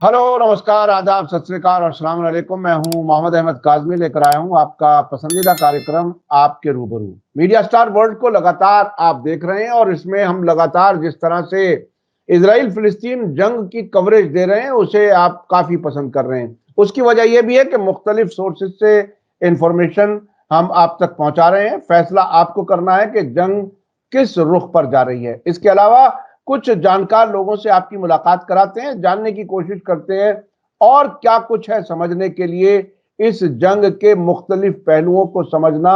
Hello, नमस्कार, आदाब, सत श्री अकाल और अस्सलाम वालेकुम। मैं हूं मोहम्मद अहमद काज़मी, लेकर आया हूं आपका पसंदीदा कार्यक्रम आपके रूबरू। मीडिया स्टार वर्ल्ड को लगातार आप देख रहे हैं और इसमें हम लगातार जिस तरह से इजराइल फिलिस्तीन जंग की कवरेज दे रहे हैं उसे आप काफ़ी पसंद कर रहे हैं। उसकी वजह यह भी है कि मुख्तलिफ सोर्सेज से इंफॉर्मेशन हम आप तक पहुंचा रहे हैं। फैसला आपको करना है कि जंग किस रुख पर जा रही है। इसके अलावा कुछ जानकार लोगों से आपकी मुलाकात कराते हैं, जानने की कोशिश करते हैं और क्या कुछ है समझने के लिए इस जंग के मुख्तलिफ पहलुओं को समझना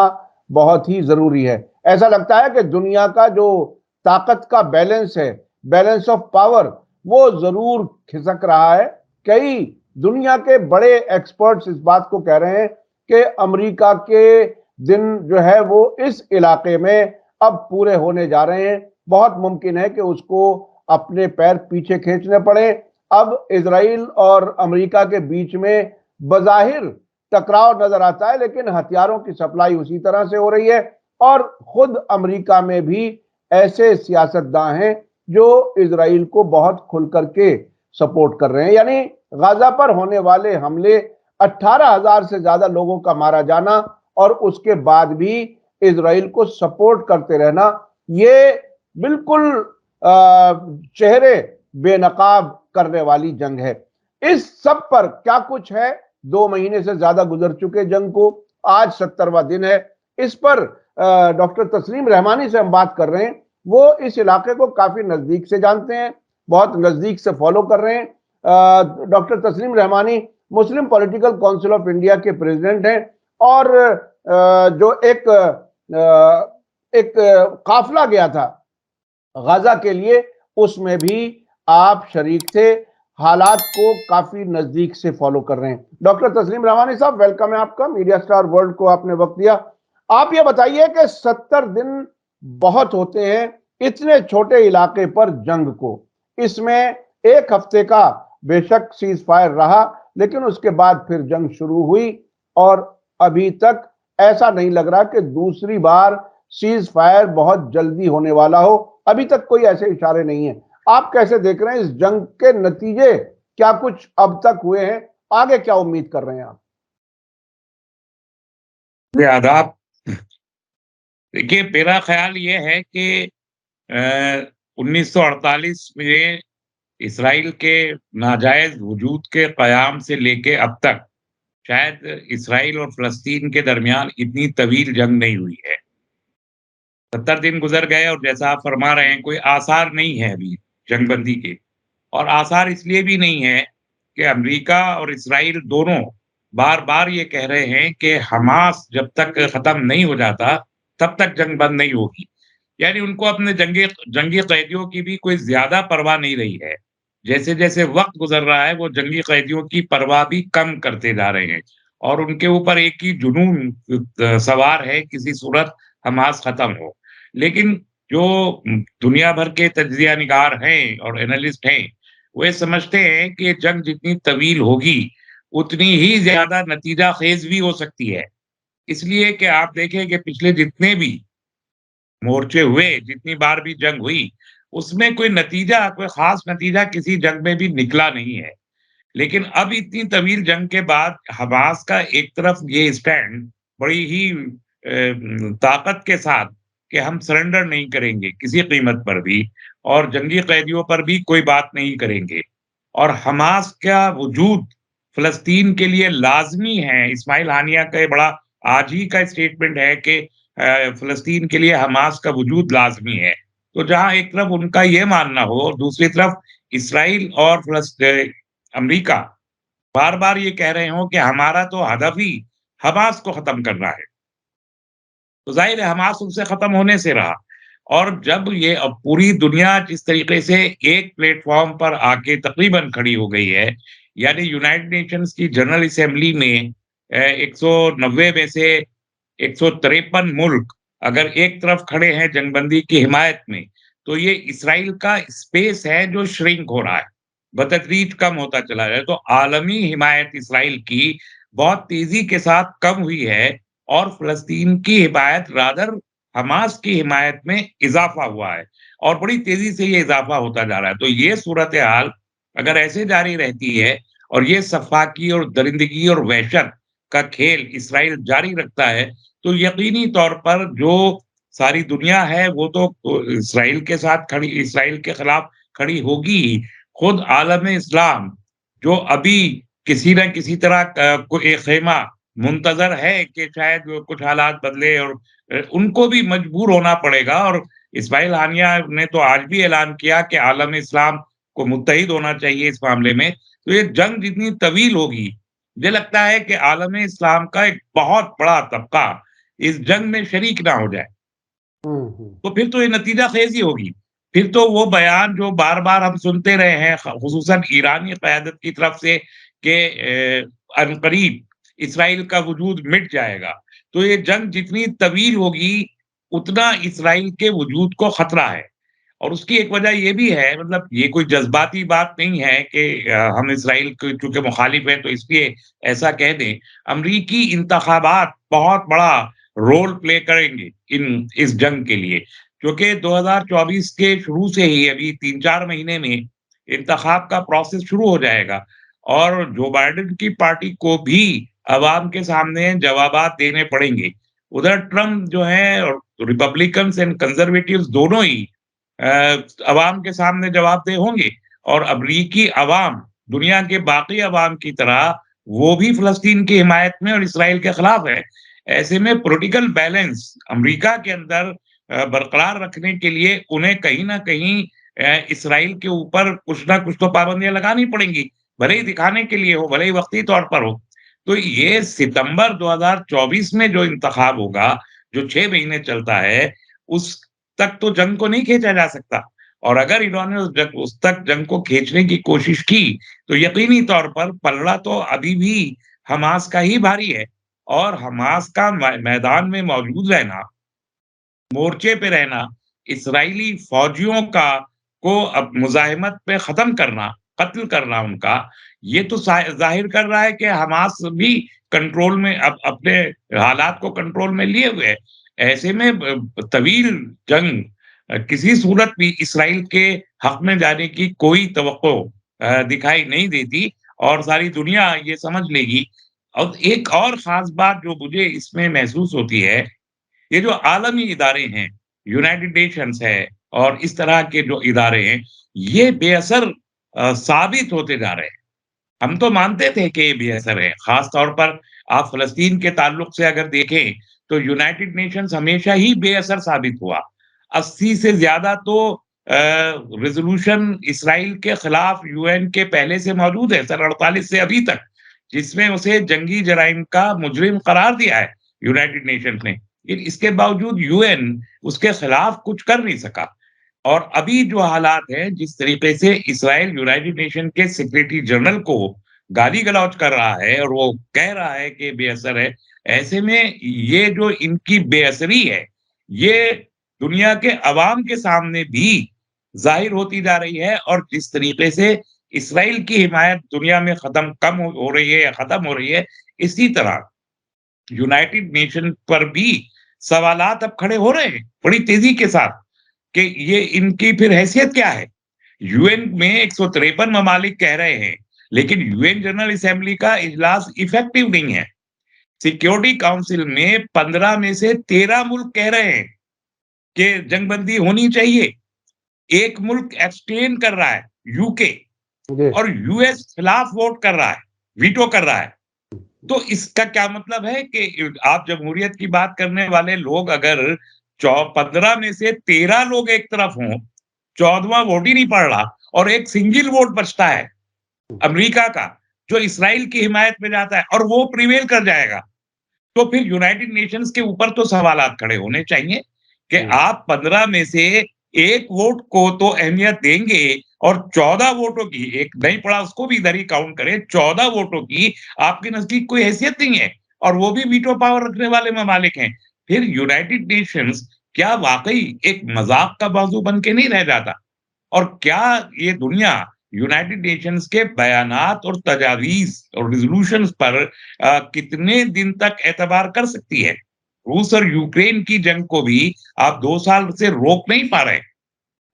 बहुत ही जरूरी है। ऐसा लगता है कि दुनिया का जो ताकत का बैलेंस है, बैलेंस ऑफ पावर, वो जरूर खिसक रहा है। कई दुनिया के बड़े एक्सपर्ट्स इस बात को कह रहे हैं कि अमेरिका के दिन जो है वो इस इलाके में अब पूरे होने जा रहे हैं। बहुत मुमकिन है कि उसको अपने पैर पीछे खींचने पड़े। अब इजराइल और अमेरिका के बीच में बज़ाहिर टकराव नजर आता है, लेकिन हथियारों की सप्लाई उसी तरह से हो रही है और खुद अमेरिका में भी ऐसे सियासतदान हैं जो इजराइल को बहुत खुल करके सपोर्ट कर रहे हैं। यानी गाजा पर होने वाले हमले, 18,000 से ज्यादा लोगों का मारा जाना और उसके बाद भी इजराइल को सपोर्ट करते रहना, ये बिल्कुल चेहरे बेनकाब करने वाली जंग है। इस सब पर क्या कुछ है, 2 महीने से ज्यादा गुजर चुके जंग को, आज 70वां दिन है। इस पर डॉक्टर तस्लीम रहमानी से हम बात कर रहे हैं। वो इस इलाके को काफी नजदीक से जानते हैं, बहुत नजदीक से फॉलो कर रहे हैं। डॉक्टर तस्लीम रहमानी मुस्लिम पॉलिटिकल काउंसिल ऑफ इंडिया के प्रेसिडेंट हैं और जो एक काफिला गया था गाजा के लिए, उसमें भी आप शरीक थे, हालात को काफी नजदीक से फॉलो कर रहे हैं। डॉक्टर तस्लीम रहमानी साहब, वेलकम है आपका। मीडिया स्टार वर्ल्ड को आपने वक्त दिया। आप ये बताइए कि 70 दिन बहुत होते हैं इतने छोटे इलाके पर जंग को। इसमें एक हफ्ते का बेशक सीज फायर रहा, लेकिन उसके बाद फिर जंग शुरू हुई और अभी तक ऐसा नहीं लग रहा कि दूसरी बार सीज फायर बहुत जल्दी होने वाला हो। अभी तक कोई ऐसे इशारे नहीं है। आप कैसे देख रहे हैं इस जंग के नतीजे, क्या कुछ अब तक हुए हैं, आगे क्या उम्मीद कर रहे हैं आप? आदाब। देखिए, मेरा ख्याल ये है कि 1948 में इसराइल के नाजायज वजूद के क़याम से लेके अब तक शायद इसराइल और फ़लस्तीन के दरमियान इतनी तवील जंग नहीं हुई है। 70 दिन गुज़र गए और जैसा आप फरमा रहे हैं, कोई आसार नहीं है अभी जंगबंदी के। और आसार इसलिए भी नहीं है कि अमेरिका और इसराइल दोनों बार-बार ये कह रहे हैं कि हमास जब तक ख़त्म नहीं हो जाता, तब तक जंग बंद नहीं होगी। यानी उनको अपने जंगी जंगी कैदियों की भी कोई ज़्यादा परवाह नहीं रही है। जैसे-जैसे वक़्त गुज़र रहा है, वो जंगी कैदियों की परवाह भी कम करते जा रहे हैं और उनके ऊपर एक ही जुनून सवार है, किसी सूरत हमास ख़त्म हो। लेकिन जो दुनिया भर के तज्ज़िया निगार हैं और एनालिस्ट हैं, वो ये समझते हैं कि ये जंग जितनी तवील होगी, उतनी ही ज़्यादा नतीजा ख़ेज़ भी हो सकती है। इसलिए कि आप देखें कि पिछले जितने भी मोर्चे हुए, जितनी बार भी जंग हुई, उसमें कोई नतीजा, कोई ख़ास नतीजा किसी जंग में भी निकला नहीं है। लेकिन अब इतनी तवील जंग के बाद हमास का एक तरफ ये स्टैंड बड़ी ही ताकत के साथ कि हम सरेंडर नहीं करेंगे किसी कीमत पर भी और जंगी कैदियों पर भी कोई बात नहीं करेंगे। और हमास का वजूद फ़लस्तीन के लिए लाज़मी है। इस्माइल हानिया का ये बड़ा आज ही का स्टेटमेंट है कि फ़लस्तीन के लिए हमास का वजूद लाज़मी है। तो जहाँ एक तरफ उनका ये मानना हो और दूसरी तरफ इसराइल और अमेरिका बार-बार ये कह रहे हों कि हमारा तो हदफ ही हमास को ख़त्म करना है। तो ज़ाहिर है हमास उनसे ख़त्म होने से रहा। और जब ये अब पूरी दुनिया जिस तरीके से एक प्लेटफ़ॉर्म पर आके तक़रीबन खड़ी हो गई है, यानी यूनाइटेड नेशंस की जनरल असेंबली में 190 में से 153 मुल्क अगर एक तरफ खड़े हैं जंगबंदी की हिमायत में, तो ये इसराइल का स्पेस है जो श्रिंक हो रहा है, बतदरीज कम होता चला रहा है। तो आलमी हिमायत इसराइल की बहुत तेज़ी के साथ कम हुई है और फ़लस्तीन की हिमायत रादर हमास की हिमायत में इज़ाफ़ा हुआ है और बड़ी तेज़ी से ये इज़ाफ़ा होता जा रहा है। तो ये सूरत-ए-हाल अगर ऐसे जारी रहती है और ये सफाकी और दरिंदगी और वहशत का खेल इसराइल जारी रखता है, तो यकीनी तौर पर जो सारी दुनिया है वो तो इसराइल के खिलाफ खड़ी होगी ही। खुद आलम इस्लाम जो अभी किसी न किसी तरह को एक ख़ेमा मुंतज़र है कि शायद वो कुछ हालात बदले और उनको भी मजबूर होना पड़ेगा और इस्माइल हानिया ने तो आज भी ऐलान किया कि आलम इस्लाम को मुत्तहिद होना चाहिए इस मामले में। तो ये जंग जितनी तवील होगी, मुझे लगता है कि आलम इस्लाम का एक बहुत बड़ा तबका इस जंग में शरीक ना हो जाए। हम्म। तो फिर तो ये नतीजा-ख़ेज़ ही होगी। फिर तो वो बयान जो बार-बार हम सुनते रहे हैं ख़ुसूसन ईरानी क़यादत की तरफ से कि अनक़रीब इसराइल का वजूद मिट जाएगा। तो ये जंग जितनी तवील होगी, उतना इसराइल के वजूद को ख़तरा है। और उसकी एक वजह ये भी है मतलब ये कोई जज़्बाती बात नहीं है कि हम इसराइल के चूँकि मुख़ालिफ़ हैं तो इसलिए ऐसा कह दें। अमरीकी इंतख़ाबात बहुत बड़ा रोल प्ले करेंगे इस जंग के लिए। क्योंकि 2024 के शुरू से ही अभी 3-4 महीने में इंतख़ाब का प्रोसेस शुरू हो जाएगा और जो बाइडेन की पार्टी को भी अवाम के सामने जवाबात देने पड़ेंगे। उधर ट्रम्प जो है और रिपब्लिकन्स एंड कंज़र्वेटिव्स दोनों ही अवाम के सामने जवाबदेह होंगे और अमरीकी अवाम, दुनिया के बाकी अवाम की तरह वो भी फ़लस्तीन की हिमायत में और इसराइल के खिलाफ है। ऐसे में पॉलिटिकल बैलेंस अमेरिका के अंदर बरकरार रखने के लिए उन्हें कहीं न कहीं इसराइल के ऊपर कुछ न कुछ तो पाबंदियाँ लगानी पड़ेंगी, भले ही दिखाने के लिए हो, भले ही वक़्ती तौर पर हो। तो ये सितंबर 2024 में जो इंतखाब होगा, जो 6 महीने चलता है, उस तक तो जंग को नहीं खींचा जा सकता और अगर इन्होंने उस तक जंग को खींचने की कोशिश की, तो यकीनी तौर पर पलड़ा तो अभी भी हमास का ही भारी है और हमास का मैदान में मौजूद रहना, मोर्चे पे रहना, इस्राएली फ़ौजियों का को अब मुज़ाहिमत पे ख़त्म करना, कत्ल करना उनका, ये तो ज़ाहिर कर रहा है कि हमास भी कंट्रोल में अब अपने हालात को कंट्रोल में लिए हुए है। ऐसे में तवील जंग किसी सूरत भी इसराइल के हक़ में जाने की कोई तवक्को दिखाई नहीं देती और सारी दुनिया ये समझ लेगी। और एक और ख़ास बात जो मुझे इसमें महसूस होती है, ये जो आलमी इदारे हैं, यूनाइटेड नेशंस है और इस तरह के जो इदारे हैं, ये बेअसर साबित होते जा रहे हैं। हम तो मानते थे कि ये बेअसर है, ख़ास तौर पर आप फ़लस्तीन के ताल्लुक से अगर देखें, तो यूनाइटेड नेशंस हमेशा ही बेअसर साबित हुआ। 80 से ज़्यादा तो रेज़ोल्यूशन इसराइल के खिलाफ यूएन के पहले से मौजूद है, सन 48 से अभी तक, जिसमें उसे जंगी जराइम का मुजरिम करार दिया है यूनाइटेड नेशंस ने। लेकिन इसके बावजूद यूएन उसके खिलाफ कुछ कर नहीं सका। और अभी जो हालात हैं, जिस तरीके से इसराइल यूनाइटेड नेशन के सेक्रेटरी जनरल को गाली-गलौच कर रहा है और वो कह रहा है कि बेअसर है, ऐसे में ये जो इनकी बेअसरी है, ये दुनिया के अवाम के सामने भी ज़ाहिर होती जा रही है और जिस तरीके से इसराइल की हिमायत दुनिया में कम हो रही है या खत्म हो रही है, इसी तरह यूनाइटेड नेशन पर भी सवालात अब खड़े हो रहे हैं, बड़ी तेज़ी के साथ कि ये इनकी फिर हैसियत क्या है? यूएन में 153 ममालिक कह रहे हैं, लेकिन यूएन जनरल असेंबली का इजलास इफेक्टिव नहीं है। सिक्योरिटी काउंसिल में 15 में से 13 मुल्क कह रहे हैं कि जंगबंदी होनी चाहिए। एक मुल्क एब्सटेन कर रहा है, यूके जी। और यूएस खिलाफ वोट कर रहा है, वीटो कर रहा है। तो इसका क्या मतलब है कि आप जमहूरियत की बात करने वाले लोग अगर 15 में से 13 लोग एक तरफ हों, 14वां वोट ही नहीं पड़ रहा और एक सिंगल वोट बचता है अमेरिका का, जो इसराइल की हिमायत में जाता है और वो प्रिवेल कर जाएगा। तो फिर यूनाइटेड नेशंस के ऊपर तो सवालात खड़े होने चाहिए कि आप 15 में से 1 वोट को तो अहमियत देंगे और 14 वोटों की, एक नहीं पड़ा उसको भी इधर ही काउंट करें, 14 वोटों की आपके नज़दीक कोई हैसियत नहीं है और वो भी वीटो पावर रखने वाले ममालिक हैं। फिर यूनाइटेड नेशंस क्या वाक़ई एक मज़ाक का मौज़ू बन के नहीं रह जाता? और क्या ये दुनिया यूनाइटेड नेशंस के बयानात और तजावीज़ और रिज़ॉल्यूशंस पर कितने दिन तक एतबार कर सकती है? रूस और यूक्रेन की जंग को भी आप 2 साल से रोक नहीं पा रहे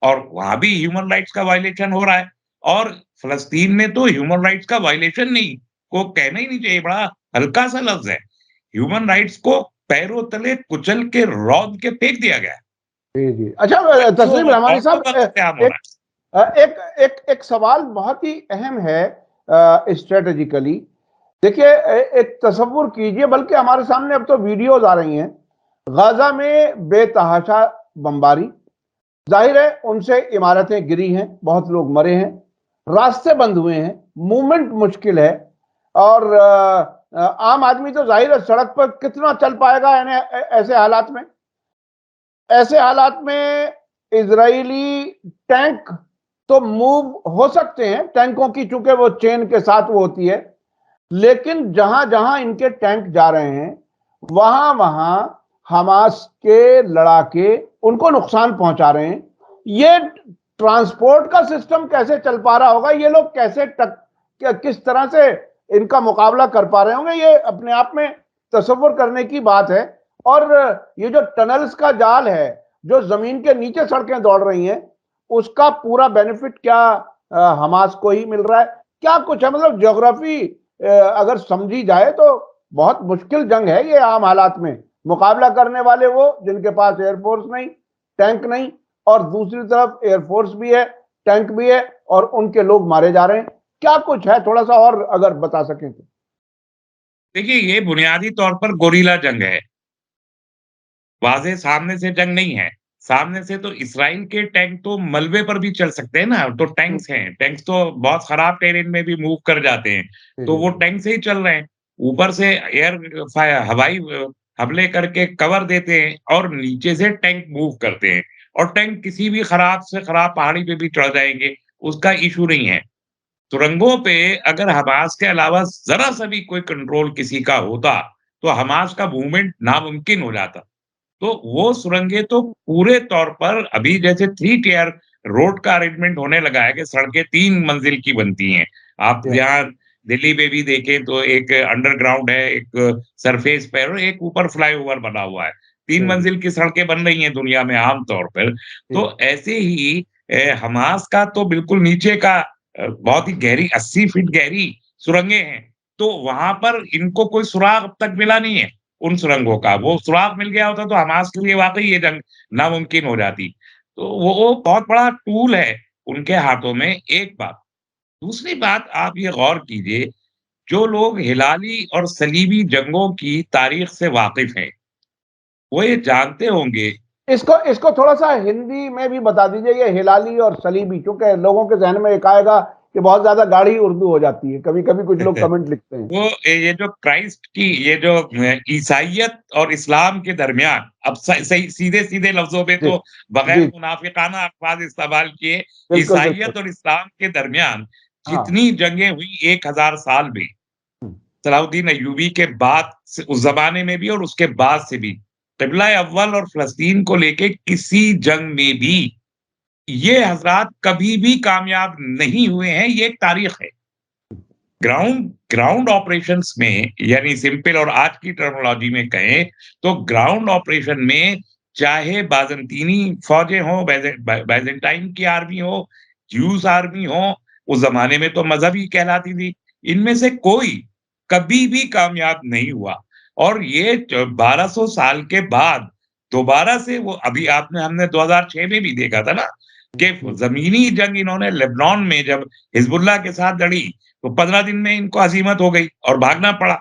और वहाँ भी ह्यूमन राइट्स का वायलेशन हो रहा है और फ़लस्तीन में तो ह्यूमन राइट्स का वायलेशन नहीं, को कहना ही नहीं चाहिए, बड़ा हल्का-सा लफ्ज़ है। ह्यूमन राइट्स को पैरों तले कुचल के रौंद के फेंक दिया गया है। जी, जी। अच्छा बच्चों तस्लीम रहमानी और औरतों साहब का कत्लेआम हो एक रहा है। एक एक सवाल बहुत ही अहम है स्ट्रैटेजिकली। देखिए एक तसव्वुर कीजिए, बल्कि हमारे सामने अब तो वीडियोज़ आ रही हैं, गाज़ा में बेतहाशा बमबारी, ज़ाहिर है उनसे इमारतें गिरी हैं, बहुत लोग मरे हैं, रास्ते बंद हुए हैं, मूवमेंट मुश्किल है और आम आदमी तो ज़ाहिर है सड़क पर कितना चल पाएगा यानी ऐसे हालात में? ऐसे हालात में इजरायली टैंक तो मूव हो सकते हैं, टैंकों की चूंकि वो चेन के साथ वो होती है, लेकिन जहां जहां इनके टैंक जा रहे हैं वहां वहां हमास के लड़ाके उनको नुकसान पहुंचा रहे हैं। ये ट्रांसपोर्ट का सिस्टम कैसे चल पा रहा होगा, ये लोग कैसे किस तरह से इनका मुकाबला कर पा रहे होंगे, ये अपने आप में तसव्वुर करने की बात है। और ये जो टनल्स का जाल है, जो जमीन के नीचे सड़कें दौड़ रही हैं, उसका पूरा बेनिफिट क्या हमास को ही मिल रहा है? क्या कुछ है, मतलब ज्योग्राफी अगर समझी जाए तो बहुत मुश्किल जंग है ये आम हालात में। मुकाबला करने वाले वो जिनके पास एयरफोर्स नहीं, टैंक नहीं, और दूसरी तरफ एयरफोर्स भी है, टैंक भी है, और उनके लोग मारे जा रहे हैं। क्या कुछ है, थोड़ा सा और अगर बता सकें तो। देखिए, ये बुनियादी तौर पर गोरिल्ला जंग है। वाज़ेह सामने से जंग नहीं है। सामने से तो इस्राइल के टैंक तो मलबे पर भी चल सकते हैं ना, तो टैंक्स हैं। टैंक्स तो बहुत खराब टेरेन में भी मूव कर जाते हैं, तो वो टैंक से ही चल रहे हैं। ऊपर से हवाई हमले करके कवर देते हैं और नीचे से टैंक मूव करते हैं और टैंक किसी भी खराब से खराब पहाड़ी पे भी चढ़ जाएँगे, उसका इश्यू नहीं है। सुरंगों पे अगर हमास के अलावा ज़रा-सा भी कोई कंट्रोल किसी का होता, तो हमास का मूवमेंट नामुमकिन हो जाता। तो वो सुरंगें तो पूरे तौर पर अभी जैसे 3 टियर रोड का अरेंजमेंट होने लगा है कि सड़कें 3 मंजिल की बनती हैं। आप यहाँ दिल्ली में भी देखें तो एक अंडरग्राउंड है, एक सरफेस पे और एक ऊपर फ्लाईओवर बना हुआ है। 3 मंजिल की सड़कें बन रही हैं दुनिया में आम तौर पर। तो ऐसे ही हमास का तो बिल्कुल नीचे का बहुत ही गहरी 80 फीट गहरी सुरंगें हैं। तो वहाँ पर इनको कोई सुराग अब तक मिला नहीं है। उन सुरंगों का, वो सुराग मिल गया होता तो हमास के लिए वाक़ई ये जंग नामुमकिन हो जाती। तो वो बहुत बड़ा टूल है उनके हाथों में, एक बात। दूसरी बात आप ये गौर कीजिए, जो लोग हिलाली और सलीबी जंगों की तारीख से वाकिफ़ हैं, वो ये जानते होंगे। इसको इसको थोड़ा-सा हिंदी में भी बता दीजिए, ये हिलाली और सलीबी, क्योंकि लोगों के ज़हन में एक आएगा कि बहुत ज़्यादा गाढ़ी उर्दू हो जाती है। कभी-कभी कुछ लोग कमेंट लिखते हैं। वो ये जो क्राइस्ट की ये जो ईसाइयत और इस्लाम के दरमियान अब सही सीधे-सीधे लफ्ज़ों में जी, तो बगैर जी, मुनाफ़िकाना अल्फ़ाज़ इस्तेमाल किए, बिल्कुल, बिल्कुल। ईसाइयत और इस्लाम के दरमियान हाँ। जितनी जंगें हुई 1000 साल में, हुँ, सलाहुद्दीन अय्यूबी के बाद से उस ज़माने में भी और उसके बाद से भी, क़िबला अव्वल और फ़लस्तीन को लेके किसी जंग में भी ये हज़रात कभी भी कामयाब नहीं हुए हैं, ये एक तारीख़ है। ग्राउंड ग्राउंड ऑपरेशंस में यानी सिंपल और आज की टर्मिनोलॉजी में कहें तो ग्राउंड ऑपरेशन में चाहे बाज़ंतीनी फ़ौजें हों, बाइज़ेंटाइन की आर्मी हो, ज्यूस आर्मी हो, उस ज़माने में तो मज़हबी कहलाती थी। इनमें से कोई कभी भी कामयाब नहीं हुआ और ये 1200 साल के बाद दोबारा से वो अभी आपने हमने 2006 में भी देखा था ना कि जी, ज़मीनी जंग इन्होंने लेबनान में जब हिज़्बुल्लाह के साथ लड़ी तो 15 दिन में इनको हज़ीमत हो गई और भागना पड़ा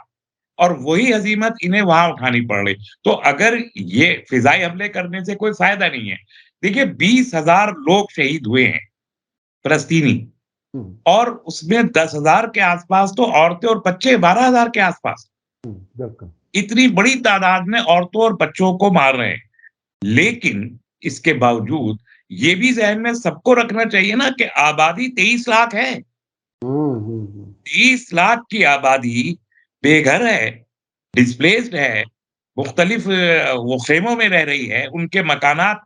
और वही हज़ीमत इन्हें वहाँ उठानी पड़ रही। तो अगर ये फ़िज़ाई हमले करने से कोई फ़ायदा नहीं है। देखिए 20,000 लोग शहीद हुए हैं, फ़लस्तीनी हुँ, और उसमें 10,000 के आस-पास तो औरतें और बच्चे 12,000 के आस-पास। हुँ, बिल्कुल। इतनी बड़ी तादाद में औरतों और बच्चों को मार रहे हैं। लेकिन इसके बावजूद ये भी ज़हन में सबको रखना चाहिए ना कि आबादी 23 लाख है। हुँ, हुँ, हुँ। 30 लाख की आबादी बेघर है, डिस्प्लेस्ड है, मुख्तलिफ वो ख़ेमों में रह रही है, उनके मकानात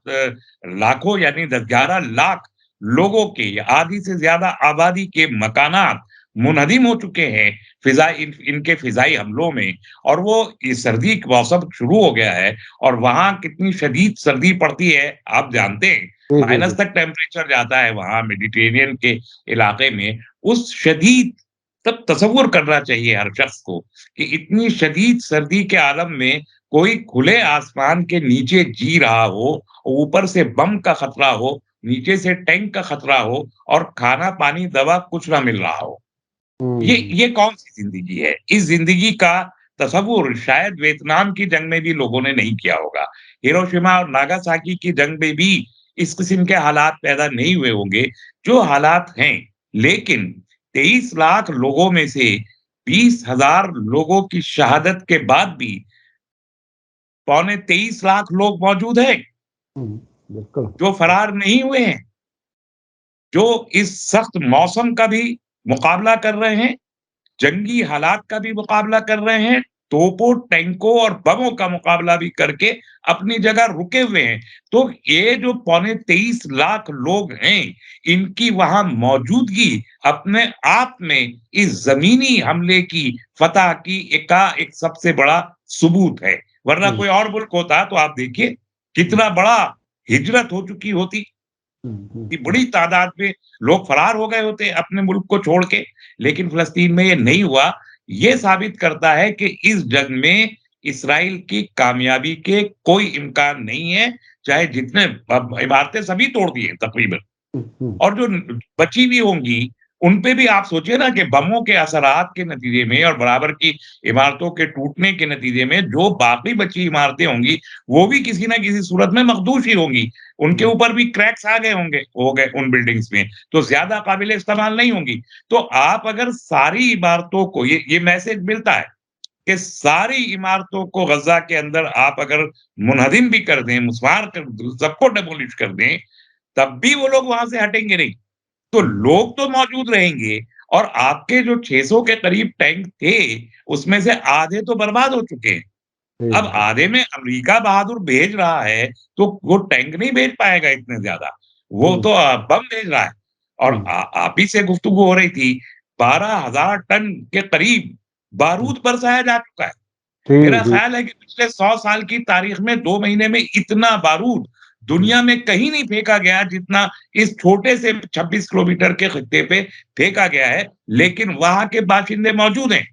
लाखों यानी 10-11 लाख लोगों के आधी से ज़्यादा आबादी के मकानात मुनहदिम हो चुके हैं इनके फ़िज़ाई हमलों में और वो ये सर्दी का मौसम शुरू हो गया है और वहाँ कितनी शदीद सर्दी पड़ती है, आप जानते हैं। जी, जी, माइनस जी। तक टेम्परेचर जाता है वहाँ मेडिटेरेनियन के इलाके में, उस शदीद तब तसव्वुर करना चाहिए हर शख्स को कि इतनी शदीद सर्दी के आलम में कोई खुले आसमान के नीचे जी रहा हो, ऊपर से बम का खतरा हो, नीचे से टैंक का खतरा हो और खाना-पानी, दवा कुछ ना मिल रहा हो। हुँ, ये कौन-सी ज़िंदगी है? इस ज़िंदगी का तसव्वुर शायद वियतनाम की जंग में भी लोगों ने नहीं किया होगा। हिरोशिमा और नागासाकी की जंग में भी इस किस्म के हालात पैदा नहीं हुए होंगे, जो हालात हैं। लेकिन 23 लाख लोगों में से 20,000 लोगों की शहादत के बाद भी पौने 23 लाख लोग मौजूद हैं, हुँ, बिल्कुल। जो फरार नहीं हुए हैं, जो इस सख्त मौसम का भी मुकाबला कर रहे हैं, जंगी हालात का भी मुकाबला कर रहे हैं, तोपों, टैंकों और बमों का मुकाबला भी करके अपनी जगह रुके हुए हैं। तो ये जो पौने 23 लाख लोग हैं, इनकी वहाँ मौजूदगी अपने आप में इस ज़मीनी हमले की फ़तह की एक सबसे बड़ा सबूत है। वरना हुँ, कोई और मुल्क होता तो आप देखिए, कितना बड़ा हिजरत हो चुकी होती। हुँ, हुँ, कि हुँ, बड़ी तादाद में लोग फरार हो गए होते अपने मुल्क को छोड़ के, लेकिन फ़लस्तीन में ये नहीं हुआ। ये साबित करता है कि इस जंग में इस्राइल की कामयाबी के कोई इम्कान नहीं है, चाहे जितने इमारतें सभी तोड़ दी हैं तक़रीबन। हुँ, हुँ, और जो बची हुई होंगी, उन पे भी आप सोचिए ना कि बमों के असरात के नतीजे में और बराबर की इमारतों के टूटने के नतीजे में जो बाकी बची इमारतें होंगी, वो भी किसी न किसी सूरत में मखदूश ही होंगी। उनके हुँ, ऊपर भी क्रैक्स आ गए होंगे हो गए उन बिल्डिंग्स में, तो ज़्यादा काबिल इस्तेमाल नहीं होंगी। तो आप अगर सारी इमारतों को ये मैसेज मिलता है कि सारी इमारतों को गज़ा के अंदर आप अगर मुनहदिम भी कर दें, मुसमार कर सबको डेमोलिश कर दें, तब भी वो लोग वहाँ से हटेंगे नहीं। तो हुँ, लोग तो मौजूद रहेंगे और आपके जो 600 के करीब टैंक थे, उसमें से आधे तो बर्बाद हो चुके हैं। जी, अब जी, आधे में अमेरिका बहादुर भेज रहा है, तो वो टैंक नहीं भेज पाएगा इतने ज़्यादा। वो हुँ, तो बम भेज रहा है और हुँ, आप ही से गुफ्तगू हो रही थी, 12,000 टन के करीब हुँ, बारूद बरसाया जा चुका है। जी, मेरा जी, ख़्याल है कि पिछले 100 साल की तारीख़ में 2 महीने में इतना बारूद हुँ, दुनिया में कहीं नहीं फेंका गया जितना इस छोटे से 26 किलोमीटर के खित्ते पे फेंका गया है, लेकिन वहाँ के बाशिंदे मौजूद हैं।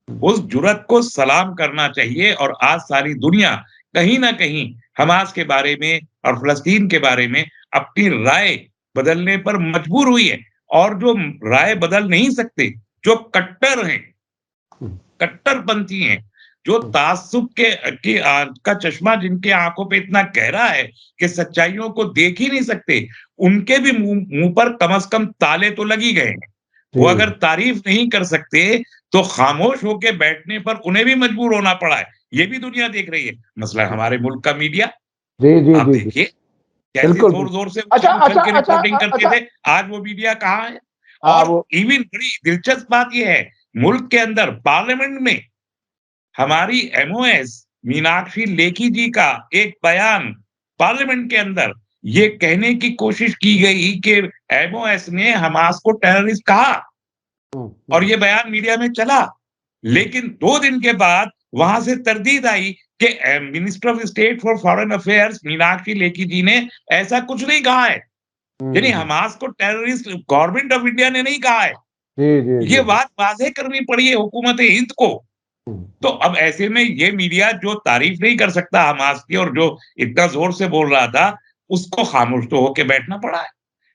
हुँ, उस जुर्अत को सलाम करना चाहिए और आज सारी दुनिया कहीं न कहीं हमास के बारे में और फ़लस्तीन के बारे में अपनी राय बदलने पर मजबूर हुई है और जो राय बदल नहीं सकते, जो कट्टर हैं, हुँ, कट्टरपंथी हैं, जो हुँ, ताज्जुब का चश्मा जिनके आँखों पे इतना गहरा है कि सच्चाइयों को देख ही नहीं सकते, उनके भी मुँह पर कम से कम ताले तो लग ही गए हैं। वो जी, अगर तारीफ़ नहीं कर सकते, तो खामोश होके बैठने पर उन्हें भी मजबूर होना पड़ा है। ये भी दुनिया देख रही है। मसलन हुँ, हमारे मुल्क का मीडिया, जी, जी, आप जी, जी, देखिए कैसे बिल्कुल, बिल्कुल। ज़ोर-ज़ोर से अच्छा, उछल-उछल अच्छा, के अच्छा, रिपोर्टिंग करते अच्छा, थे, आज वो मीडिया कहाँ है? और वो इवन बड़ी दिलचस्प बात ये है, मुल्क के अंदर पार्लियामेंट में हमारी एमओएस मीनाक्षी लेखी जी का एक बयान पार्लियामेंट के अंदर ये कहने की कोशिश की गई कि एमओएस ने हमास को टेररिस्ट कहा हुँ, और हुँ, ये बयान मीडिया में चला। हुँ, लेकिन 2 दिन के बाद वहाँ से तरदीद आई कि minister of state for foreign affairs Meenakshi Lekhi ji ने ऐसा कुछ नहीं कहा है। यानी हुँ, हमास को टेररिस्ट गवर्नमेंट ऑफ इंडिया ने नहीं कहा है। जी, जी, ये जी, जी, बात वाज़ेह करनी पड़ी है हुकूमत हिंद को। हुँ, तो हुँ, अब ऐसे में ये मीडिया जो तारीफ नहीं कर सकता हमास की और जो इतना ज़ोर से बोल रहा था, उसको खामोश तो होके बैठना पड़ा है।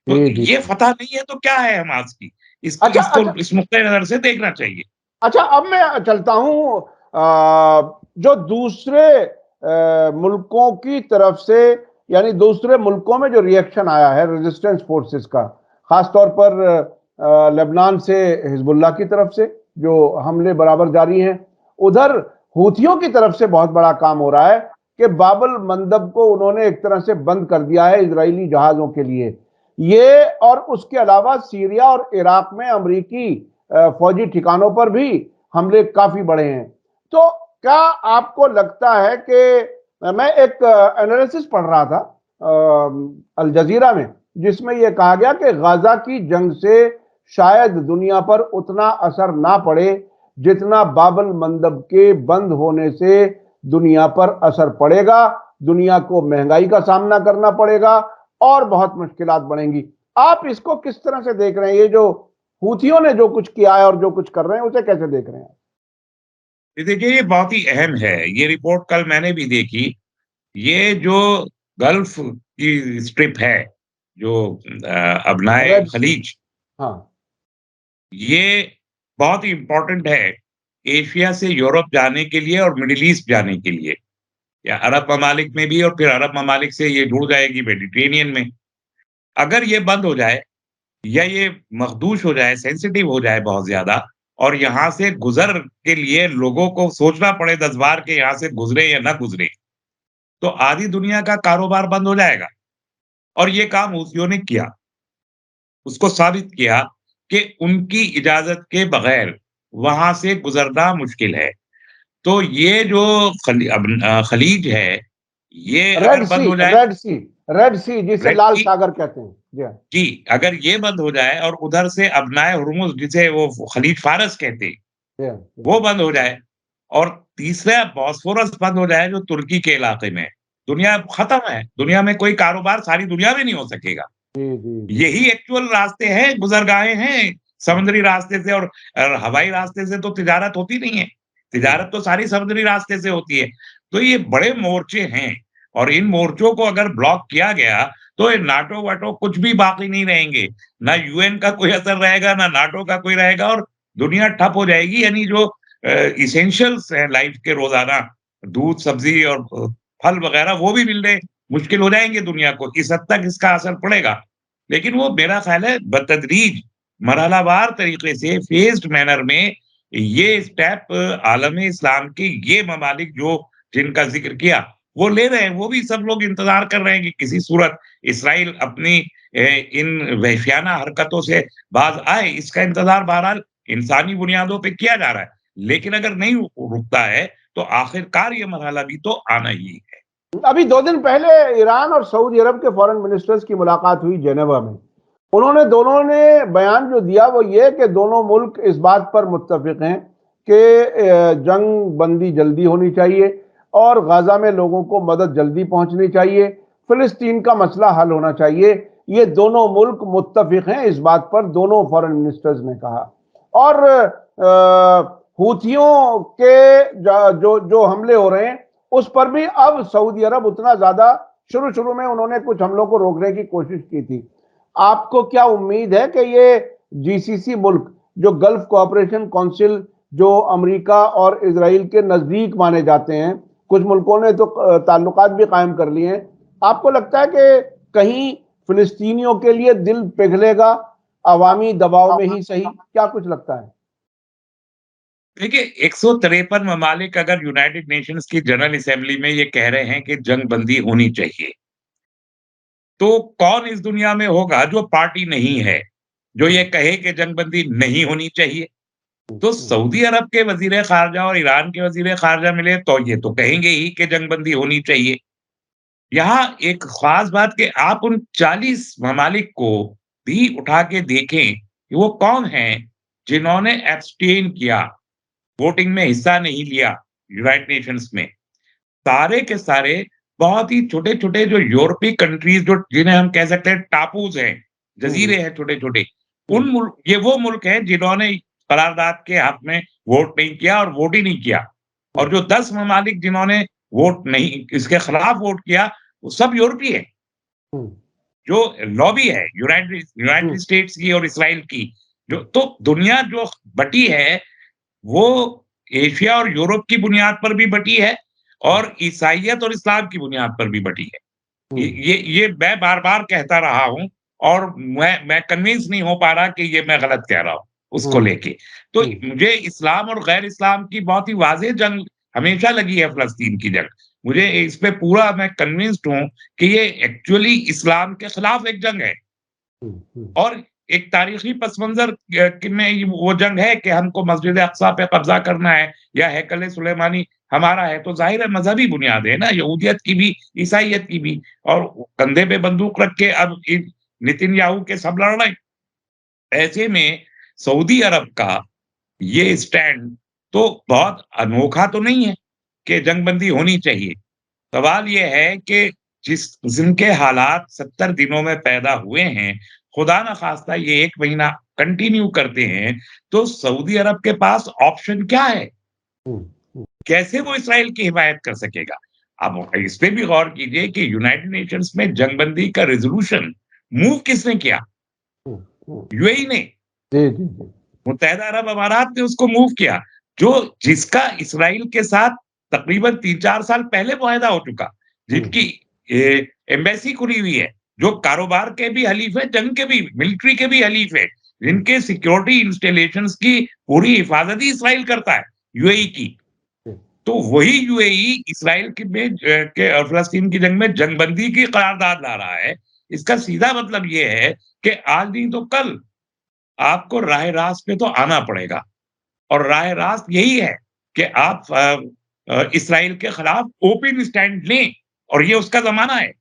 तो जी, जी। ये फ़तह नहीं है तो क्या है हमास की? इसको अच्छा, इसको अच्छा, इस नुक्ते नज़र से देखना चाहिए। अच्छा, अब मैं चलता हूँ जो दूसरे मुल्कों की तरफ से, यानी दूसरे मुल्कों में जो रिएक्शन आया है रेजिस्टेंस फोर्सेस का, खास तौर पर लेबनान से हिजबुल्लाह की तरफ से जो हमले बराबर जारी हैं, उधर हूथियों की तरफ से बहुत बड़ा काम हो रहा है कि बाबल मंदब को उन्होंने एक तरह से बंद कर दिया है इजरायली जहाज़ों के लिए। ये और उसके अलावा सीरिया और इराक में अमरीकी फौजी ठिकानों पर भी हमले काफी बढ़े हैं। तो क्या आपको लगता है कि मैं एक एनालिसिस पढ़ रहा था अल जजीरा में, जिसमें यह कहा गया कि गाजा की जंग से शायद दुनिया पर उतना असर ना पड़े जितना बाबल मंदब के बंद होने से दुनिया पर असर पड़ेगा। दुनिया को महंगाई का सामना करना पड़ेगा, और बहुत मुश्किलात बढ़ेंगी। आप इसको किस तरह से देख रहे हैं? ये जो हूथियों ने जो कुछ किया है और जो कुछ कर रहे हैं, उसे कैसे देख रहे हैं? देखिए, ये बहुत ही अहम है। ये रिपोर्ट कल मैंने भी देखी। ये जो गल्फ की स्ट्रिप है, जो अबनाए रेड सी। खलीज, हाँ। ये बहुत ही इम्पोर्टेंट है एशिया से यूरोप जाने के लिए और मिडल ईस्ट जाने के लिए, या अरब ममालिक में भी, और फिर अरब ममालिक से ये जुड़ जाएगी मेडिटेरेनियन में। अगर ये बंद हो जाए या ये मखदूश हो जाए, सेंसिटिव हो जाए बहुत ज़्यादा, और यहाँ से गुज़र के लिए लोगों को सोचना पड़े 10 बार कि यहाँ से गुज़रे या ना गुज़रे, तो आधी दुनिया का कारोबार बंद हो जाएगा। और ये काम हूथियों ने किया। उसको साबित किया कि उनकी इजाज़त के बगैर वहाँ से गुज़रना मुश्किल है। तो ये जो खलीज है, ये रेड अगर सी, बंद हो जाए, रेड सी, रेड सी जिसे रेड लाल सी, सागर कहते हैं। जी हाँ। जी, अगर ये बंद हो जाए और उधर से अबनाए हुर्मुज़, जिसे वो खलीज फारस कहते हैं, जी हाँ। जी वो बंद हो जाए, और तीसरा बॉस्फोरस बंद हो जाए जो तुर्की के इलाके में है, दुनिया खत्म है। दुनिया में कोई कारोबार सारी दुनिया में नहीं हो सकेगा। जी जी जी। यही एक्चुअल रास्ते हैं, गुज़रगाहें हैं, समुद्री रास्ते से, और हवाई रास्ते से तो तिजारत होती नहीं है। हम्म, तिजारत तो सारी समुद्री रास्ते से होती है। तो ये बड़े मोर्चे हैं, और इन मोर्चों को अगर ब्लॉक किया गया, तो ये नाटो-वाटो कुछ भी बाकी नहीं रहेंगे। ना यूएन का कोई असर रहेगा, ना नाटो का कोई रहेगा, और दुनिया ठप हो जाएगी। यानी जो एसेंशियल्स हैं लाइफ के रोज़ाना, दूध, सब्ज़ी और फल वगैरह, वो भी मिलने मुश्किल हो जाएँगे दुनिया को। इस हद तक इसका असर पड़ेगा। लेकिन वो मेरा ख़्याल है बतदरीज, मरहलावार तरीक़े से, फ़ेज़्ड मैनर में ये स्टेप आलम इस्लाम के ये ममालिक जो जिनका ज़िक्र किया, वो ले रहे हैं। वो भी सब लोग इंतज़ार कर रहे हैं कि किसी सूरत इस्राइल अपनी इन वहशियाना हरकतों से बाज़ आए। इसका इंतज़ार बहरहाल इंसानी बुनियादों पे किया जा रहा है। लेकिन अगर नहीं रुकता है, तो आखिरकार ये मरहला भी तो आना ही है। अभी 2 दिन पहले ईरान और सऊदी अरब के फॉरेन मिनिस्टर्स की मुलाकात हुई जेनेवा में। उन्होंने दोनों ने बयान जो दिया वो ये कि दोनों मुल्क इस बात पर मुत्तफिक हैं कि जंग बंदी जल्दी होनी चाहिए और गाजा में लोगों को मदद जल्दी पहुंचनी चाहिए, फिलिस्तीन का मसला हल होना चाहिए। ये दोनों मुल्क मुत्तफिक हैं इस बात पर, दोनों फॉरेन मिनिस्टर्स ने कहा। और हूथियों के जो जो हमले हो रहे हैं उस पर भी अब सऊदी अरब उतना ज्यादा, शुरू में उन्होंने कुछ हमलों को रोकने की कोशिश की थी। आपको क्या उम्मीद है कि ये जीसीसी मुल्क, जो गल्फ कोऑपरेशन काउंसिल, जो अमेरिका और इजराइल के नजदीक माने जाते हैं, कुछ मुल्कों ने तो ताल्लुकात भी कायम कर लिए हैं, आपको लगता है कि कहीं फिलिस्तीनियों के लिए दिल पिघलेगा अवामी दबाव में ही सही? क्या कुछ लगता है? देखिए, 153 ममालिक अगर यूनाइटेड नेशंस की जनरल असेंबली में ये कह रहे हैं कि जंग बंदी होनी चाहिए, तो कौन इस दुनिया में होगा जो पार्टी नहीं है, जो ये कहे कि जंग बंदी नहीं होनी चाहिए? तो सऊदी अरब के वज़ीर ख़ारजा और ईरान के वज़ीर ख़ारजा मिले तो ये तो कहेंगे ही कि जंग बंदी होनी चाहिए। यहाँ एक ख़ास बात कि आप उन 40 ममालिक को भी उठा के देखें कि वो कौन हैं जिन्होंने एब्सटेन किया, वोटिंग में हिस्सा नहीं लिया यूनाइटेड नेशंस में। सारे के सारे बहुत ही छोटे-छोटे जो यूरोपीय कंट्रीज़, जो जिन्हें हम कह सकते हैं टापूज़ हैं, जज़ीरे हैं छोटे-छोटे, उन मुल्क, ये वो मुल्क हैं जिन्होंने करारदाद के हक़ में वोट नहीं किया और वोट ही नहीं किया। और जो 10 ममालिक जिन्होंने वोट नहीं, इसके खिलाफ वोट किया, वो सब यूरोपीय हैं। जो लॉबी है यूनाइटेड स्टेट्स की और इज़राइल की, जो तो दुनिया जो बँटी है, वो एशिया और यूरोप की बुनियाद पर भी बँटी है, और ईसाइयत और इस्लाम की बुनियाद पर भी बँटी है। ये मैं बार-बार कहता रहा हूँ, और मैं कन्विंस नहीं हो पा रहा कि ये मैं गलत कह रहा हूँ उसको लेके। तो मुझे इस्लाम और गैर इस्लाम की बहुत ही वाज़ेह जंग हमेशा लगी है, फ़लस्तीन की जंग। मुझे इस पे पूरा मैं कन्विंस्ड हूँ कि ये एक्चुअली इस्लाम के खिलाफ एक जंग है। और एक तारीखी पस मंज़र कि में ये वो जंग है कि हमको मस्जिद अक़सा पे कब्ज़ा करना है या हैकल सुलेमानी हमारा है, तो ज़ाहिर है मज़हबी बुनियाद है ना, यहूदियत की भी, ईसाइयत की भी। और कंधे पे बंदूक रख के अब इन नेतन्याहू के सब लड़ रहे हैं। ऐसे में सऊदी अरब का ये स्टैंड तो बहुत अनोखा तो नहीं है कि जंग बंदी होनी चाहिए। सवाल ये है कि जिस किस्म के हालात 70 दिनों में पैदा हुए हैं, खुदा न खास्ता ये 1 महीना कंटिन्यू करते हैं, तो सऊदी अरब के पास ऑप्शन क्या है? हुँ, हुँ, कैसे वो इसराइल की हिमायत कर सकेगा? अब इस पे भी गौर कीजिए कि यूनाइटेड नेशंस में जंगबंदी का रेज़ोल्यूशन मूव किसने किया? हुँ, हुँ। यूएई ने, जी, जी, जी। मुत्तहिदा अरब अमारात ने उसको मूव किया, जो जिसका इसराइल के साथ तकरीबन 3-4 साल पहले मुआहदा हो चुका, हुँ, जिनकी एम्बेसी खुली हुई है, जो कारोबार के भी हलीफ है, जंग के भी, मिलिट्री के भी हलीफ है, हुँ, जिनके सिक्योरिटी इंस्टॉलेशंस की पूरी हिफाज़त ही इसराइल करता है, यूएई की। हुँ, तो वही यूएई इसराइल की में के और फ़लस्तीन की जंग में जंगबंदी की करारदाद ला रहा है। इसका सीधा मतलब ये है कि आज नहीं तो कल आपको राह-ए-रास्त पे तो आना पड़ेगा और राह-ए-रास्त यही है कि आप इसराइल के खिलाफ ओपन स्टैंड लें और ये उसका ज़माना है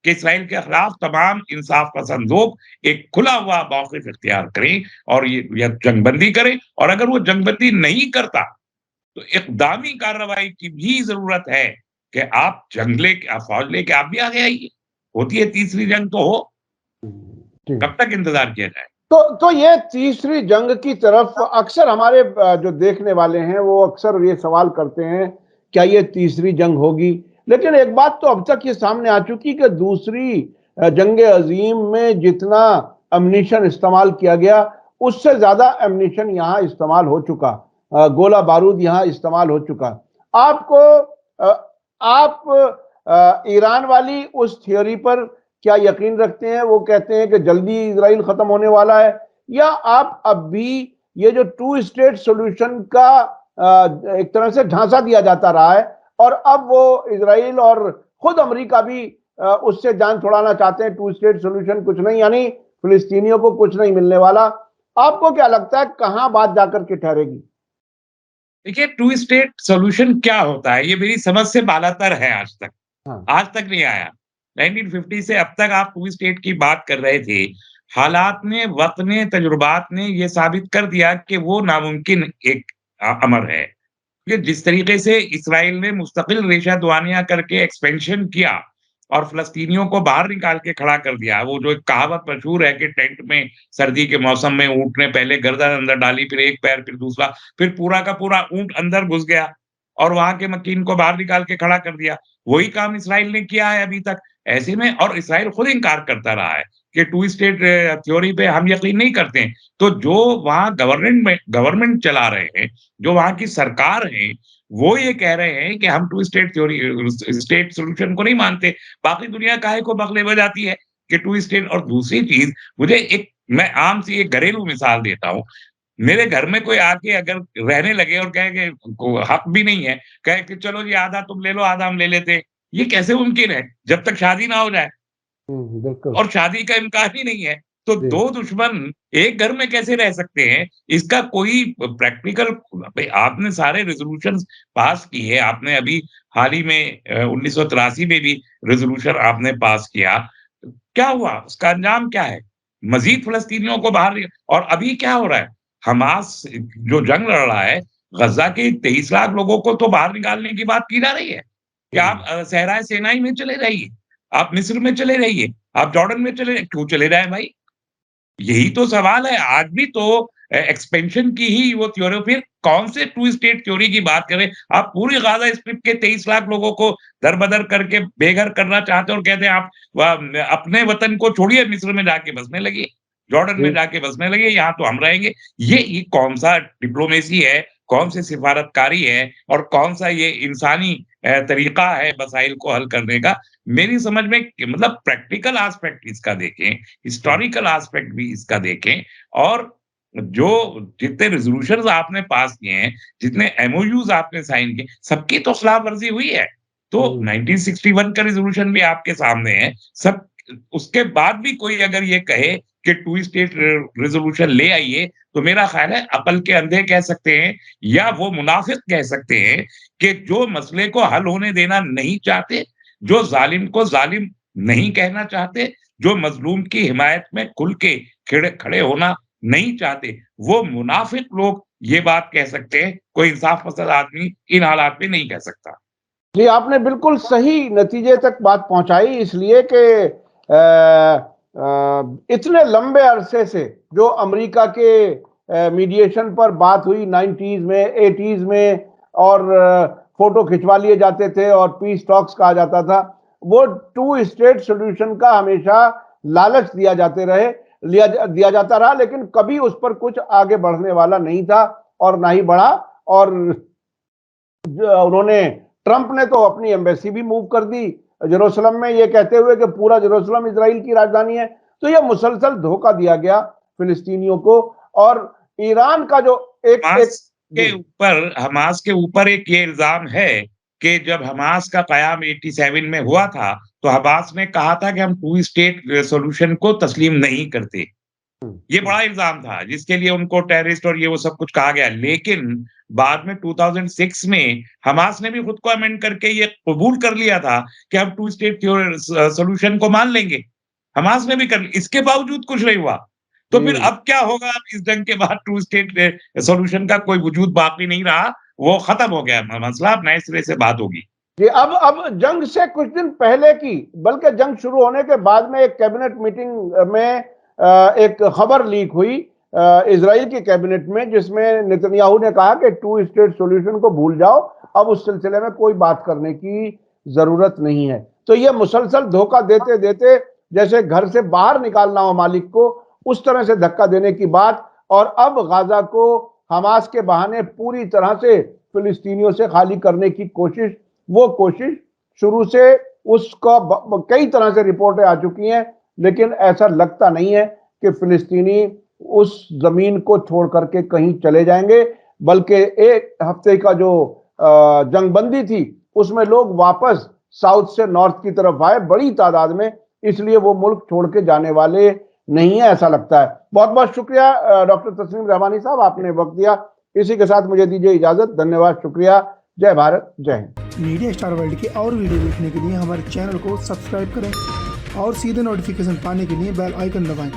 कि इसराइल के खिलाफ तमाम इंसाफ पसंद लोग एक खुला हुआ मौक़िफ़ इख्तियार करें और ये जंगबंदी करें और अगर वो जंगबंदी नहीं करता तो इक़दामी कार्रवाई की भी ज़रूरत है कि आप फ़ौज लेके आप भी आगे आइए। होती है तीसरी जंग तो हो, हुँ, जी। कब तक इंतज़ार किया जाए? तो ये तीसरी जंग की तरफ अक्सर हमारे जो देखने वाले हैं वो अक्सर ये सवाल करते हैं, क्या ये तीसरी जंग होगी? लेकिन एक बात तो अब तक ये सामने आ चुकी कि दूसरी जंग अज़ीम में जितना एम्यूनिशन इस्तेमाल किया गया, उससे ज़्यादा एम्यूनिशन यहाँ इस्तेमाल हो चुका। गोला बारूद यहाँ इस्तेमाल हो चुका। आपको आप ईरान वाली उस थ्योरी पर क्या यकीन रखते हैं? वो कहते हैं कि जल्दी इज़राइल खत्म होने वाला है, या आप अब भी ये जो टू स्टेट सॉल्यूशन का एक तरह से झांसा दिया जाता रहा है और अब वो इज़राइल और खुद अमेरिका भी उससे जान छुड़ाना चाहते हैं, टू स्टेट सॉल्यूशन कुछ नहीं, यानी फिलिस्तीनियों को कुछ नहीं मिलने वाला। आपको क्या लगता है कहां बात जाकर के ठहरेगी? देखिए, टू स्टेट सॉल्यूशन क्या होता है? ये मेरी समझ से बालातर है आज तक। हाँ। आज तक नहीं आया। 1950 से अब तक आप टू स्टेट की बात कर रहे थे। हालात ने, वक़्त ने, तजुर्बात ने ये साबित कर दिया कि वो नामुमकिन एक अमर है। कि जिस तरीके से इसराइल ने मुस्तकिल रेशा दुआनिया करके एक्सपेंशन किया और फ़लस्तीनियों को बाहर निकाल के खड़ा कर दिया। वो जो एक कहावत मशहूर है कि टेंट में सर्दी के मौसम में ऊँट ने पहले गर्दन अंदर डाली, फिर एक पैर, फिर दूसरा, फिर पूरा का पूरा ऊँट अंदर घुस गया और वहाँ के मकीन को बाहर निकाल के खड़ा कर दिया। वही काम इसराइल ने किया है अभी तक। ऐसे में और इसराइल खुद इनकार करता रहा है कि टू स्टेट थ्योरी पे हम यकीन नहीं करते हैं। तो जो वहाँ गवर्नमेंट चला रहे हैं, जो वहाँ की सरकार है, वो ये कह रहे हैं कि हम two state theory state solution को नहीं मानते। बाकी दुनिया काहे को बगले बजाती है कि टू स्टेट। और दूसरी चीज़ मुझे एक मैं आम सी एक घरेलू मिसाल देता हूँ। मेरे घर में कोई आके अगर रहने लगे और कहे कि को हक भी नहीं है, कहे कि चलो जी आधा तुम ले लो, आधा हम ले लेते हैं। ये कैसे मुमकिन है? जब तक शादी ना हो जाए। बिल्कुल। और शादी का इम्कान ही नहीं है। तो जी। 2 दुश्मन एक घर में कैसे रह सकते हैं? इसका कोई प्रैक्टिकल भई आपने सारे रेज़ोल्यूशंस पास किए, आपने अभी हाल ही में 1983 में भी रेज़ोल्यूशन आपने पास किया। क्या हुआ? उसका अंजाम क्या है? मज़ीद फ़लस्तीनियों को बाहर और अभी क्या हो रहा है? हमास जो जंग लड़ रहा है, गज़ा के 23 लाख लोगों को तो बाहर निकालने की बात की जा रही है कि आप हुँ। सहराए सिनाई में चले जाइए, आप मिस्र में चले जाइए, आप जॉर्डन में क्यों चले जाएँ भाई? यही तो सवाल है। आज भी तो एक्सपेंशन की ही वो थ्योरी फिर कौन से टू स्टेट थ्योरी की बात करें? आप पूरी गाज़ा स्ट्रिप के 23 लाख लोगों को दर-बदर करके बेघर करना चाहते हो और कहते हैं आप अपने वतन को छोड़िए मिस्र में जाके बसने लगिए, जॉर्डन में जी। जाके बसने लगिए, यहाँ तो हम रहेंगे। ये कौन-सा डिप्लोमेसी है, कौन-सी सिफारतकारी है और कौन-सा ये इंसानी तरीका है मसाइल को हल करने का? मेरी समझ में मतलब प्रैक्टिकल एस्पेक्ट इसका देखें, हुँ। हिस्टोरिकल एस्पेक्ट भी इसका देखें और जो जितने रेज़ोल्यूशंस आपने पास किए हैं, जितने एमओयूज़ आपने साइन किए, सबकी तो खिलाफ-वर्ज़ी हुई है। तो हुँ। 1961 का रेज़ोल्यूशन भी आपके सामने है। सब उसके बाद भी कोई अगर ये कहे कि टू स्टेट रेज़ोल्यूशन ले आइए, तो मेरा ख़्याल है अक़ल के अंधे कह सकते हैं या वो मुनाफ़िक कह सकते हैं कि जो मसले को हल होने देना नहीं चाहते, जो ज़ालिम को ज़ालिम नहीं कहना चाहते, जो मज़लूम की हिमायत में खुल के खड़े खड़े होना नहीं चाहते, वो मुनाफ़िक लोग ये बात कह सकते हैं, कोई इंसाफ़ पसंद आदमी इन हालात में नहीं कह सकता। जी, आपने बिल्कुल सही नतीजे तक बात पहुंचाई, इसलिए कि इतने लंबे अरसे से जो अमेरिका के मीडिएशन पर बात हुई 90s में 80s में, और फोटो खिंचवा लिए जाते थे और पीस टॉक्स कहा जाता था, वो टू स्टेट सॉल्यूशन का हमेशा लालच दिया जाता रहा, लेकिन कभी उस पर कुछ आगे बढ़ने वाला नहीं था और ना ही बढ़ा। और उन्होंने, ट्रंप ने तो अपनी एम्बेसी भी मूव कर दी जेरूसलम में, ये कहते हुए कि पूरा जेरूसलम इजराइल की राजधानी है। तो ये मुसलसल धोखा दिया गया फिलिस्तीनियों को। और ईरान का जो एक हमास के ऊपर एक ये इल्जाम है कि जब हमास का कयाम 87 में हुआ था, तो हमास ने कहा था कि हम टू स्टेट सॉल्यूशन को तस्लीम नहीं करते। ये बड़ा इल्जाम था जिसके लिए उनको टेररिस्ट और ये वो सब कुछ कहा गया। लेकिन बाद में 2006 में हमास ने भी खुद को अमेंड करके ये कबूल कर लिया था कि हम टू स्टेट सॉल्यूशन को मान लेंगे। हमास ने भी कर लिया, इसके बावजूद कुछ नहीं हुआ। तो फिर अब क्या होगा? अब इस जंग के बाद टू स्टेट सॉल्यूशन का कोई वजूद बाकी नहीं रहा, वो खत्म हो गया मसला, अब नए सिरे से बात होगी। जी, अब जंग से कुछ दिन पहले की, बल्कि जंग शुरू होने के बाद में एक कैबिनेट मीटिंग में एक खबर लीक हुई इजराइल की कैबिनेट में, जिसमें नेतन्याहू ने कहा कि टू स्टेट सॉल्यूशन को भूल जाओ, अब उस सिलसिले में कोई बात करने की जरूरत नहीं है। तो ये मुसलसल धोखा देते देते जैसे घर से बाहर निकालना हो मालिक को, उस तरह से धक्का देने की बात। और अब गाजा को हमास के बहाने पूरी तरह से फिलिस्तीनियों से खाली करने की कोशिश, वो कोशिश शुरू से उसका कई तरह से रिपोर्टें आ चुकी हैं, लेकिन ऐसा लगता नहीं है कि फिलिस्तीनी उस जमीन को छोड़ करके कहीं चले जाएंगे। बल्कि एक हफ्ते का जो जंगबंदी थी, उसमें लोग वापस साउथ से नॉर्थ की तरफ आए बड़ी तादाद में, इसलिए वो मुल्क छोड़ के जाने वाले नहीं है, ऐसा लगता है। बहुत बहुत शुक्रिया डॉक्टर तस्नीम रहमानी साहब, आपने वक्त दिया। इसी के साथ मुझे दीजिए इजाजत। धन्यवाद, शुक्रिया। जय भारत, जय हिंद। मीडिया स्टार वर्ल्ड के और वीडियो देखने के लिए हमारे चैनल को सब्सक्राइब करें और सीधे नोटिफिकेशन पाने के लिए बेल आइकन दबाएं।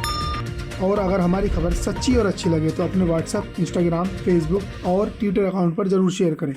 और अगर हमारी खबर सच्ची और अच्छी लगे तो अपने व्हाट्सएप, इंस्टाग्राम, फेसबुक और ट्विटर अकाउंट पर जरूर शेयर करें।